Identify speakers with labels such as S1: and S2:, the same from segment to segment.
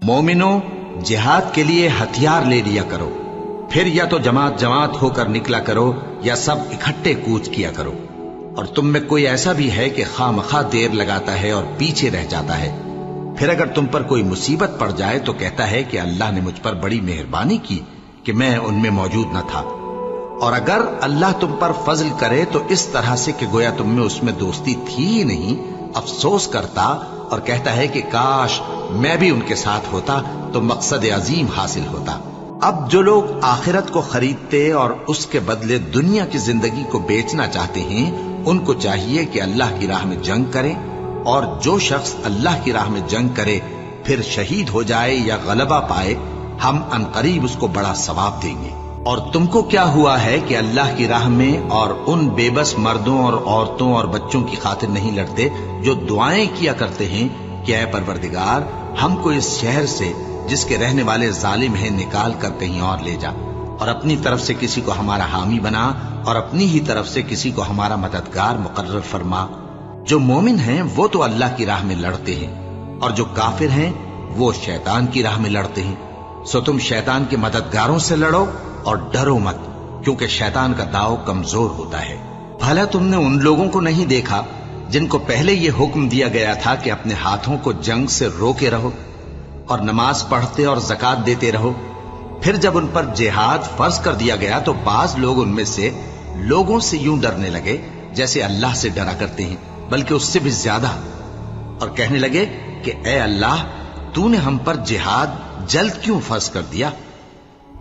S1: مومنو، جہاد کے لیے ہتھیار لے لیا کرو، پھر یا تو جماعت جماعت ہو کر نکلا کرو یا سب اکٹھے کوچ کیا کرو۔ اور تم میں کوئی ایسا بھی ہے کہ خواہ مخواہ دیر لگاتا ہے اور پیچھے رہ جاتا ہے، پھر اگر تم پر کوئی مصیبت پڑ جائے تو کہتا ہے کہ اللہ نے مجھ پر بڑی مہربانی کی کہ میں ان میں موجود نہ تھا۔ اور اگر اللہ تم پر فضل کرے تو اس طرح سے کہ گویا تم میں اس میں دوستی تھی ہی نہیں، افسوس کرتا اور کہتا ہے کہ کاش میں بھی ان کے ساتھ ہوتا تو مقصد عظیم حاصل ہوتا۔ اب جو لوگ آخرت کو خریدتے اور اس کے بدلے دنیا کی زندگی کو بیچنا چاہتے ہیں، ان کو چاہیے کہ اللہ کی راہ میں جنگ کریں، اور جو شخص اللہ کی راہ میں جنگ کرے پھر شہید ہو جائے یا غلبہ پائے، ہم عنقریب اس کو بڑا ثواب دیں گے۔ اور تم کو کیا ہوا ہے کہ اللہ کی راہ میں اور ان بے بس مردوں اور عورتوں اور بچوں کی خاطر نہیں لڑتے جو دعائیں کیا کرتے ہیں کہ اے پروردگار، ہم کو اس شہر سے جس کے رہنے والے ظالم ہیں نکال کر کہیں اور لے جا، اور اپنی طرف سے کسی کو ہمارا حامی بنا اور اپنی ہی طرف سے کسی کو ہمارا مددگار مقرر فرما۔ جو مومن ہیں وہ تو اللہ کی راہ میں لڑتے ہیں، اور جو کافر ہیں وہ شیطان کی راہ میں لڑتے ہیں، سو تم شیطان کے مددگاروں سے لڑو اور ڈرو مت، کیونکہ شیطان کا داؤ کمزور ہوتا ہے۔ بھلا تم نے ان لوگوں کو نہیں دیکھا جن کو پہلے یہ حکم دیا گیا تھا کہ اپنے ہاتھوں کو جنگ سے روکے رہو اور نماز پڑھتے اور زکوٰۃ دیتے رہو؟ پھر جب ان پر جہاد فرض کر دیا گیا تو بعض لوگ ان میں سے لوگوں سے یوں ڈرنے لگے جیسے اللہ سے ڈرا کرتے ہیں، بلکہ اس سے بھی زیادہ، اور کہنے لگے کہ اے اللہ، تو نے ہم پر جہاد جلد کیوں فرض کر دیا؟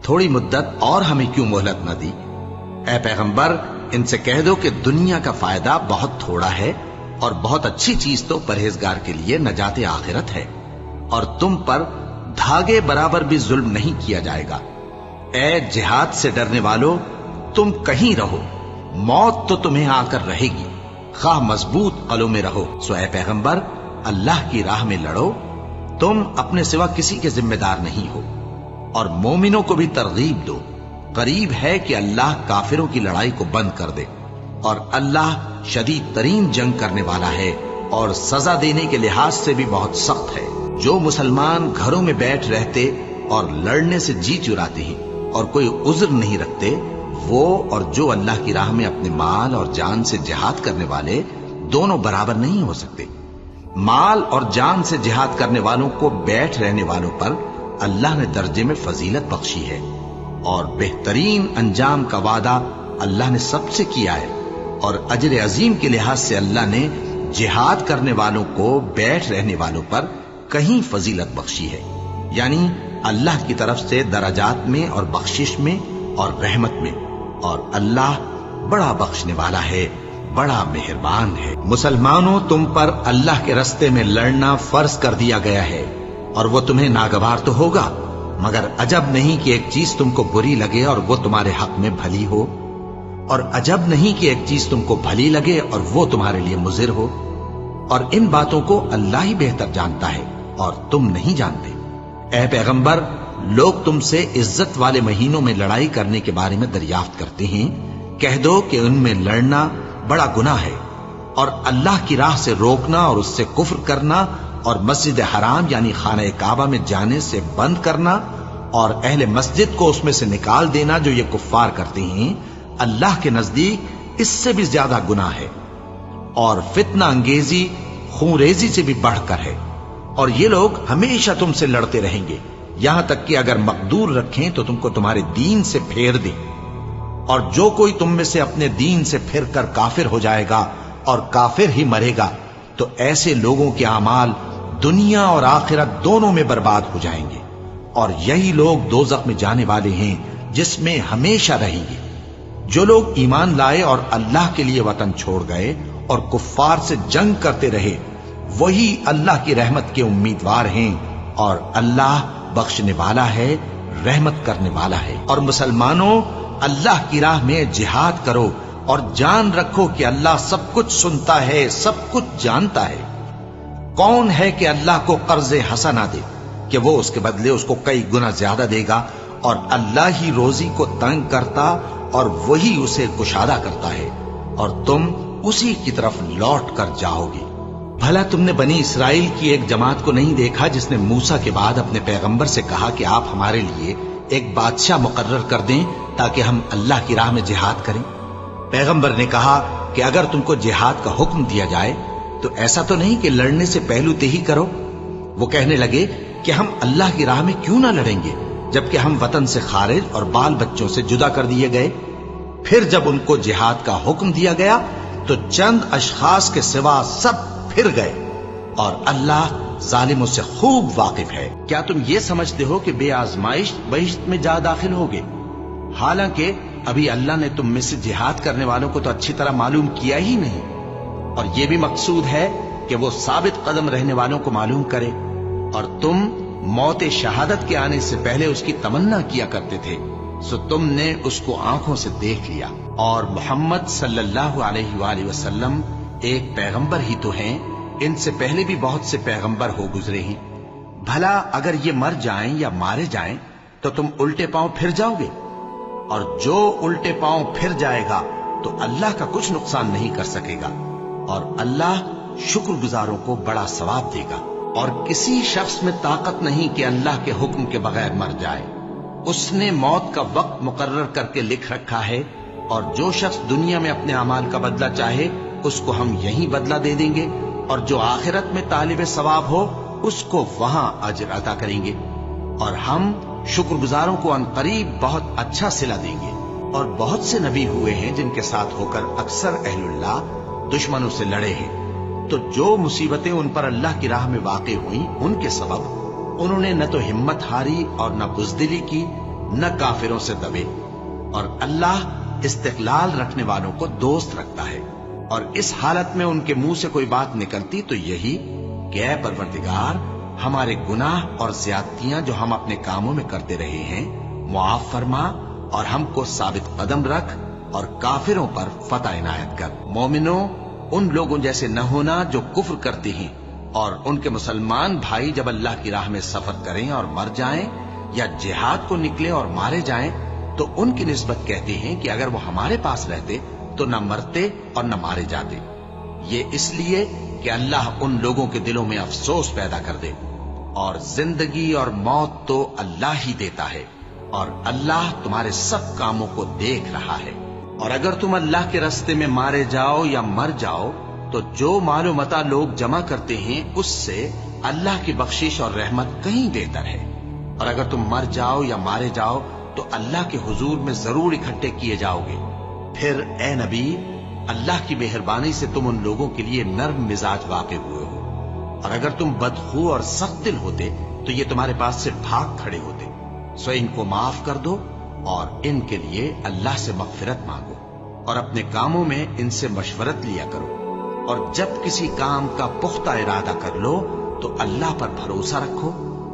S1: تھوڑی مدت اور ہمیں کیوں مہلت نہ دی؟ اے پیغمبر، ان سے کہہ دو کہ دنیا کا فائدہ بہت تھوڑا ہے، اور بہت اچھی چیز تو پرہیزگار کے لیے نجات آخرت ہے، اور تم پر دھاگے برابر بھی ظلم نہیں کیا جائے گا۔ اے جہاد سے ڈرنے والو، تم کہیں رہو، موت تو تمہیں آ کر رہے گی، خواہ مضبوط قلعوں میں رہو۔ سو اے پیغمبر، اللہ کی راہ میں لڑو، تم اپنے سوا کسی کے ذمہ دار نہیں ہو، اور مومنوں کو بھی ترغیب دو، قریب ہے کہ اللہ کافروں کی لڑائی کو بند کر دے، اور اللہ شدید ترین جنگ کرنے والا ہے اور سزا دینے کے لحاظ سے بھی بہت سخت ہے۔ جو مسلمان گھروں میں بیٹھ رہتے اور لڑنے سے جی چراتے ہیں اور کوئی عذر نہیں رکھتے، وہ اور جو اللہ کی راہ میں اپنے مال اور جان سے جہاد کرنے والے دونوں برابر نہیں ہو سکتے۔ مال اور جان سے جہاد کرنے والوں کو بیٹھ رہنے والوں پر اللہ نے درجے میں فضیلت بخشی ہے، اور بہترین انجام کا وعدہ اللہ نے سب سے کیا ہے، اور اجر عظیم کے لحاظ سے اللہ نے جہاد کرنے والوں کو بیٹھ رہنے والوں پر کہیں فضیلت بخشی ہے، یعنی اللہ کی طرف سے درجات میں اور بخشش میں اور رحمت میں، اور اللہ بڑا بخشنے والا ہے، بڑا مہربان ہے۔ مسلمانوں، تم پر اللہ کے رستے میں لڑنا فرض کر دیا گیا ہے، اور وہ تمہیں ناگوار تو ہوگا، مگر عجب نہیں کہ ایک چیز تم کو بری لگے اور وہ تمہارے حق میں بھلی ہو، اور عجب نہیں کہ ایک چیز تم کو بھلی لگے اور وہ تمہارے لیے مضر ہو، اور ان باتوں کو اللہ ہی بہتر جانتا ہے اور تم نہیں جانتے۔ اے پیغمبر، لوگ تم سے عزت والے مہینوں میں لڑائی کرنے کے بارے میں دریافت کرتے ہیں، کہہ دو کہ ان میں لڑنا بڑا گناہ ہے، اور اللہ کی راہ سے روکنا اور اس سے کفر کرنا اور مسجد حرام یعنی خانہ کعبہ میں جانے سے بند کرنا اور اہل مسجد کو اس میں سے نکال دینا جو یہ کفار کرتے ہیں، اللہ کے نزدیک اس سے بھی زیادہ گناہ ہے، اور فتنہ انگیزی خون ریزی سے بھی بڑھ کر ہے، اور یہ لوگ ہمیشہ تم سے لڑتے رہیں گے، یہاں تک کہ اگر مقدور رکھیں تو تم کو تمہارے دین سے پھیر دیں، اور جو کوئی تم میں سے اپنے دین سے پھر کر کافر ہو جائے گا اور کافر ہی مرے گا تو ایسے لوگوں کے اعمال دنیا اور آخرت دونوں میں برباد ہو جائیں گے، اور یہی لوگ دوزخ میں جانے والے ہیں جس میں ہمیشہ رہیں گے۔ جو لوگ ایمان لائے اور اللہ کے لیے وطن چھوڑ گئے اور کفار سے جنگ کرتے رہے، وہی اللہ کی رحمت کے امیدوار ہیں، اور اللہ بخشنے والا ہے، رحمت کرنے والا ہے۔ اور مسلمانوں، اللہ کی راہ میں جہاد کرو اور جان رکھو کہ اللہ سب کچھ سنتا ہے، سب کچھ جانتا ہے۔ کون ہے کہ اللہ کو قرض حسنہ دے کہ وہ اس کے بدلے اس کو کئی گنا زیادہ دے گا، اور اللہ ہی روزی کو تنگ کرتا اور وہی اسے کشادہ کرتا ہے، اور تم اسی کی طرف لوٹ کر جاؤ گے۔ بھلا تم نے بنی اسرائیل کی ایک جماعت کو نہیں دیکھا جس نے موسیٰ کے بعد اپنے پیغمبر سے کہا کہ آپ ہمارے لیے ایک بادشاہ مقرر کر دیں تاکہ ہم اللہ کی راہ میں جہاد کریں؟ پیغمبر نے کہا کہ اگر تم کو جہاد کا حکم دیا جائے تو ایسا تو نہیں کہ لڑنے سے پہلو تہی کرو۔ وہ کہنے لگے کہ ہم اللہ کی راہ میں کیوں نہ لڑیں گے جبکہ ہم وطن سے خارج اور بال بچوں سے جدا کر دیے گئے۔ پھر جب ان کو جہاد کا حکم دیا گیا تو چند اشخاص کے سوا سب پھر گئے، اور اللہ ظالموں سے خوب واقف ہے۔ کیا تم یہ سمجھتے ہو کہ بے آزمائش بہشت میں جا داخل ہوگے؟ حالانکہ ابھی اللہ نے تم میں سے جہاد کرنے والوں کو تو اچھی طرح معلوم کیا ہی نہیں، اور یہ بھی مقصود ہے کہ وہ ثابت قدم رہنے والوں کو معلوم کرے، اور تم موت شہادت کے آنے سے پہلے اس کی تمنا کیا کرتے تھے، سو تم نے اس کو آنکھوں سے دیکھ لیا۔ اور محمد صلی اللہ علیہ وآلہ وسلم ایک پیغمبر ہی تو ہیں، ان سے پہلے بھی بہت سے پیغمبر ہو گزرے ہیں۔ بھلا اگر یہ مر جائیں یا مارے جائیں تو تم الٹے پاؤں پھر جاؤ گے؟ اور جو الٹے پاؤں پھر جائے گا تو اللہ کا کچھ نقصان نہیں کر سکے گا، اور اللہ شکر گزاروں کو بڑا ثواب دے گا۔ اور کسی شخص میں طاقت نہیں کہ اللہ کے حکم کے بغیر مر جائے، اس نے موت کا وقت مقرر کر کے لکھ رکھا ہے، اور جو شخص دنیا میں اپنے اعمال کا بدلہ چاہے اس کو ہم یہیں بدلہ دے دیں گے، اور جو آخرت میں طالب ثواب ہو اس کو وہاں اجر عطا کریں گے، اور ہم شکر گزاروں کو ان قریب بہت اچھا صلہ دیں گے۔ اور بہت سے نبی ہوئے ہیں جن کے ساتھ ہو کر اکثر اہل اللہ دشمنوں سے لڑے ہیں، تو جو مصیبتیں ان پر اللہ کی راہ میں واقع ہوئیں ان کے سبب انہوں نے نہ تو ہمت ہاری اور نہ بزدلی کی، نہ کافروں سے دبے، اور اللہ استقلال رکھنے والوں کو دوست رکھتا ہے۔ اور اس حالت میں ان کے منہ سے کوئی بات نکلتی تو یہی کہ اے پروردگار، ہمارے گناہ اور زیادتیاں جو ہم اپنے کاموں میں کرتے رہے ہیں معاف فرما، اور ہم کو ثابت قدم رکھ، اور کافروں پر فتح عنایت کر۔ مومنوں، ان لوگوں جیسے نہ ہونا جو کفر کرتے ہیں، اور ان کے مسلمان بھائی جب اللہ کی راہ میں سفر کریں اور مر جائیں، یا جہاد کو نکلے اور مارے جائیں، تو ان کی نسبت کہتے ہیں کہ اگر وہ ہمارے پاس رہتے تو نہ مرتے اور نہ مارے جاتے۔ یہ اس لیے کہ اللہ ان لوگوں کے دلوں میں افسوس پیدا کر دے، اور زندگی اور موت تو اللہ ہی دیتا ہے، اور اللہ تمہارے سب کاموں کو دیکھ رہا ہے۔ اور اگر تم اللہ کے راستے میں مارے جاؤ یا مر جاؤ تو جو مال و متاع لوگ جمع کرتے ہیں اس سے اللہ کی بخشش اور رحمت کہیں بہتر ہے، اور اگر تم مر جاؤ یا مارے جاؤ تو اللہ کے حضور میں ضرور اکٹھے کیے جاؤ گے۔ پھر اے نبی، اللہ کی مہربانی سے تم ان لوگوں کے لیے نرم مزاج واقع ہوئے ہو، اور اگر تم بدخو اور سخت دل ہوتے تو یہ تمہارے پاس سے بھاگ کھڑے ہوتے، سو ان کو معاف کر دو اور ان کے لیے اللہ سے مغفرت مانگو، اور اپنے کاموں میں ان سے مشورت لیا کرو، اور جب کسی کام کا پختہ ارادہ کر لو تو اللہ پر بھروسہ رکھو،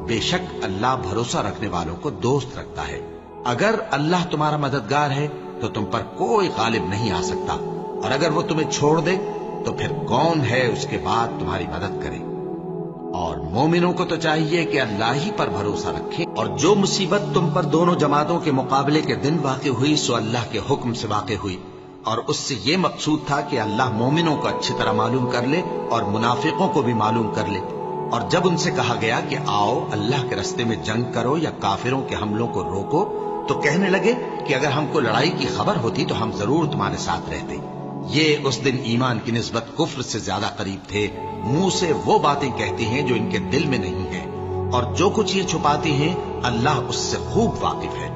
S1: بے شک اللہ بھروسہ رکھنے والوں کو دوست رکھتا ہے۔ اگر اللہ تمہارا مددگار ہے تو تم پر کوئی غالب نہیں آ سکتا، اور اگر وہ تمہیں چھوڑ دے تو پھر کون ہے اس کے بعد تمہاری مدد کرے۔ اور مومنوں کو تو چاہیے کہ اللہ ہی پر بھروسہ رکھیں، اور جو مصیبت تم پر دونوں جماعتوں کے مقابلے کے دن واقع ہوئی سو اللہ کے حکم سے واقع ہوئی، اور اس سے یہ مقصود تھا کہ اللہ مومنوں کو اچھی طرح معلوم کر لے اور منافقوں کو بھی معلوم کر لے۔ اور جب ان سے کہا گیا کہ آؤ اللہ کے راستے میں جنگ کرو یا کافروں کے حملوں کو روکو، تو کہنے لگے کہ اگر ہم کو لڑائی کی خبر ہوتی تو ہم ضرور تمہارے ساتھ رہتے۔ یہ اس دن ایمان کی نسبت کفر سے زیادہ قریب تھے، منہ سے وہ باتیں کہتے ہیں جو ان کے دل میں نہیں ہیں، اور جو کچھ یہ چھپاتے ہیں اللہ اس سے خوب واقف ہے۔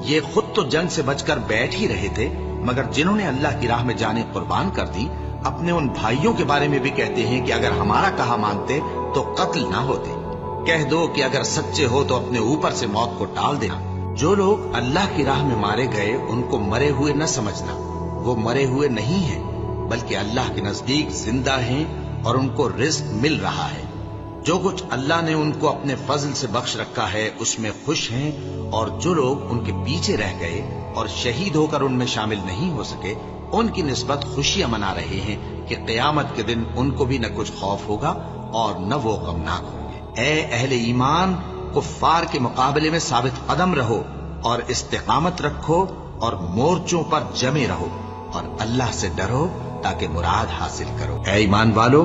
S1: یہ خود تو جنگ سے بچ کر بیٹھ ہی رہے تھے، مگر جنہوں نے اللہ کی راہ میں جانیں قربان کر دی اپنے ان بھائیوں کے بارے میں بھی کہتے ہیں کہ اگر ہمارا کہا مانتے تو قتل نہ ہوتے۔ کہہ دو کہ اگر سچے ہو تو اپنے اوپر سے موت کو ٹال دینا۔ جو لوگ اللہ کی راہ میں مارے گئے ان کو مرے ہوئے نہ سمجھنا، وہ مرے ہوئے نہیں ہیں بلکہ اللہ کے نزدیک زندہ ہیں اور ان کو رزق مل رہا ہے۔ جو کچھ اللہ نے ان کو اپنے فضل سے بخش رکھا ہے اس میں خوش ہیں، اور جو لوگ ان کے پیچھے رہ گئے اور شہید ہو کر ان میں شامل نہیں ہو سکے ان کی نسبت خوشیاں منا رہے ہیں کہ قیامت کے دن ان کو بھی نہ کچھ خوف ہوگا اور نہ وہ غمناک ہوں گے۔ اے اہل ایمان، کفار کے مقابلے میں ثابت قدم رہو اور استقامت رکھو اور مورچوں پر جمے رہو، اور اللہ سے ڈرو تاکہ مراد حاصل کرو۔ اے ایمان والو،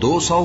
S1: 200